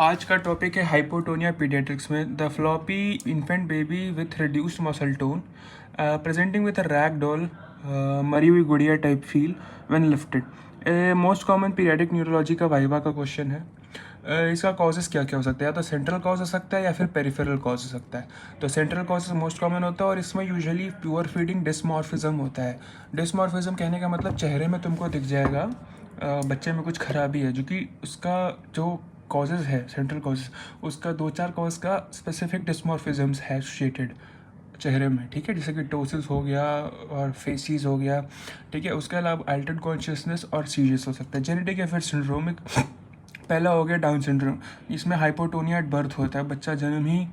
आज का टॉपिक है हाइपोटोनिया पीडियाट्रिक्स में the floppy infant baby with reduced muscle tone presenting with a rag doll मरी हुई गुड़िया type feel when lifted. Most common paediatric neurology का वाइवा का क्वेश्चन है। इसका कॉजेस क्या क्या हो सकता है, या तो सेंट्रल कॉज हो सकता है या फिर पेरिफेरल कॉज हो सकता है। तो सेंट्रल कॉजेस मोस्ट कॉमन होता है और इसमें यूजुअली प्योर फीडिंग डिस्मॉर्फिज्म होता है। डिस्मॉर्फिज्म कहने का मतलब चेहरे में तुमको दिख जाएगा बच्चे में कुछ खराबी है, जो कि उसका जो कॉजेज़ है सेंट्रल कॉजेज़, उसका 2-4 कॉज का स्पेसिफिक डिस्मॉर्फिज्म्स है एसोसिएटेड चेहरे में, ठीक है। जैसे कि टोसिस हो गया और फेसिस हो गया, ठीक है। उसके अलावा अल्टर्ड कॉन्शियसनेस और सीरियस हो सकता है। जेनेटिक या फिर सिंड्रोमिक पहला हो गया डाउन सिंड्रोम। इसमें हाइपोटोनिया एट बर्थ होता है, बच्चा जन्म ही,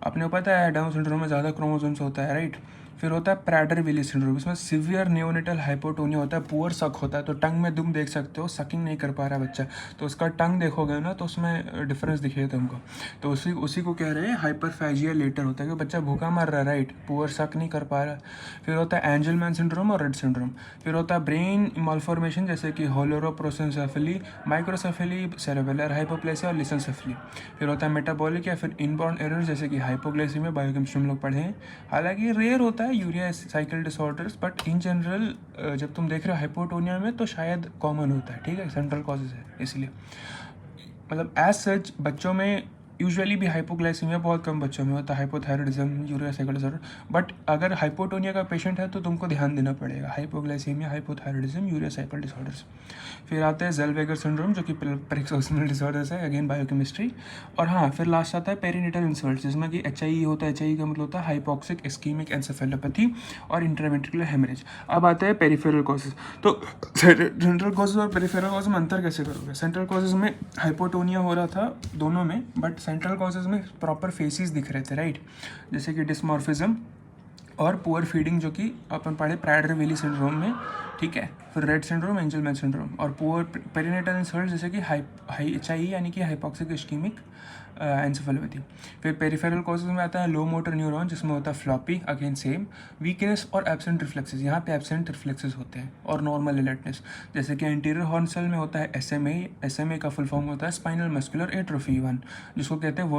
आपने पता है डाउन सिंड्रोम में ज़्यादा क्रोमोसोम्स होता है, राइट। फिर होता है प्रैडर विली सिंड्रोम, इसमें सिवियर नियोनेटल हाइपोटोनिया होता है, पुअर सक होता है। तो टंग में तुम देख सकते हो सकिंग नहीं कर पा रहा बच्चा, तो उसका टंग देखोगे ना तो उसमें डिफरेंस दिखेगा तुमको। तो उसी को कह रहे हैं हाइपरफेजिया लेटर होता है, कि बच्चा भूखा मर रहा है, राइट, पुअर सक नहीं कर पा रहा। फिर होता है एंजलमैन सिंड्रोम और रेड सिंड्रोम। फिर होता है ब्रेन मालफॉर्मेशन, जैसे कि होलोरोप्रोसेंसेफली, माइक्रोसेफली, सेरेबेलर हाइपोप्लेसिया और लिसेंसेफली। फिर होता है मेटाबॉलिक या फिर इनबॉर्न एरर, जैसे कि हाइपोग्लाइसीमिया, बायोकेमिस्ट्री में लोग पढ़े हैं। हालांकि रेयर होता है urea cycle disorders, but in general जब तुम देख रहे हो हाइपोटोनिया में तो शायद कॉमन होता है, ठीक है, सेंट्रल कॉजेज है इसलिए। मतलब एज सच बच्चों में यूजुअली भी हाइपोग्लाइसीमिया बहुत कम बच्चों में होता है, hypothyroidism, urea cycle disorder. But अगर हाइपोटोनिया का पेशेंट है तो तुमको ध्यान देना पड़ेगा, hypoglycaemia, hypothyroidism, urea cycle disorders. फिर आते हैं ज़ेलवेगर सिंड्रोम, जो कि पेरिक्सोसमल डिसऑर्डर्स है, अगेन बायोकेमिस्ट्री। और हाँ, फिर लास्ट आता है पेरीनेटल इंसल्ट, जिसमें कि HIE होता है। HIE का मतलब होता है हाइपोक्सिक इस्कीमिक एंसेफेलोपैथी और इंट्रावेंट्रिकुलर हेमरेज। अब आते हैं पेरिफेरल कॉजेज। तो सेंट्रल कॉजेज और पेरिफेरल कॉजेज में अंतर कैसे करोगे? सेंट्रल कॉजेज में हाइपोटोनिया हो रहा था दोनों में, बट सेंट्रल कॉजेज में प्रॉपर फेसिस दिख रहे थे, राइट, जैसे कि डिस्मॉर्फिज्म और पुअर फीडिंग, जो कि अपन पढ़े प्रायडर विली सिंड्रोम में, ठीक है। फिर रेड सिंड्रोम, एंजलमैन सिंड्रोम, और पुअर पेरिनेटल इंसल्ट, जैसे कि HIE यानी कि हाइपोक्सिक इस्कीमिक एंसेफेलोपैथी। फिर पेरिफेरल कॉजेज में आता है लो मोटर न्यूरॉन, जिसमें होता है फ्लॉपी, अगेन सेम, वीकनेस और एब्सेंट रिफ्लेक्सेस, यहाँ पे एब्सेंट रिफ्लेक्सेस होते हैं, और नॉर्मल अलर्टनेस, जैसे कि एंटीरियर हॉर्न सेल में होता है SMA का फुल फॉर्म होता है स्पाइनल मस्कुलर एट्रोफी 1, जिसको कहते हैं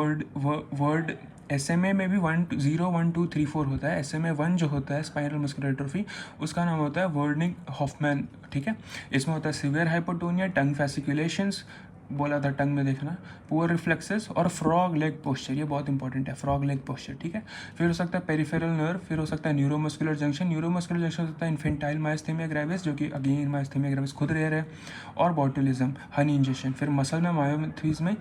वर्ड SMA में भी 0 1 2 3 4 होता है। SMA 1 जो होता है स्पाइनल मस्कुलर एट्रोफी, उसका नाम होता है वर्निंग हॉफमैन, ठीक है। इसमें होता है सीवियर हाइपोटोनिया, टंग फैसिकुलेशंस, बोला था टंग में देखना, पुअर रिफ्लेक्सेस और फ्रॉग लेग पोस्चर, ये बहुत इंपॉर्टेंट है, फ्रॉग लेग पोस्चर, ठीक है। फिर हो सकता है पेरिफेरल नर्व, फिर हो सकता है न्यूरोमस्कुलर जंक्शन। न्यूरोमस्कुलर जंक्शन होता है इन्फेंटाइल माइस्थीमिया ग्रेविस, जो कि अगेन माइस्थीमिया ग्रेविस खुद रेयर है, और बॉटुलिज्म, हनी इंजेक्शन। फिर मसल में मायोमेथीज में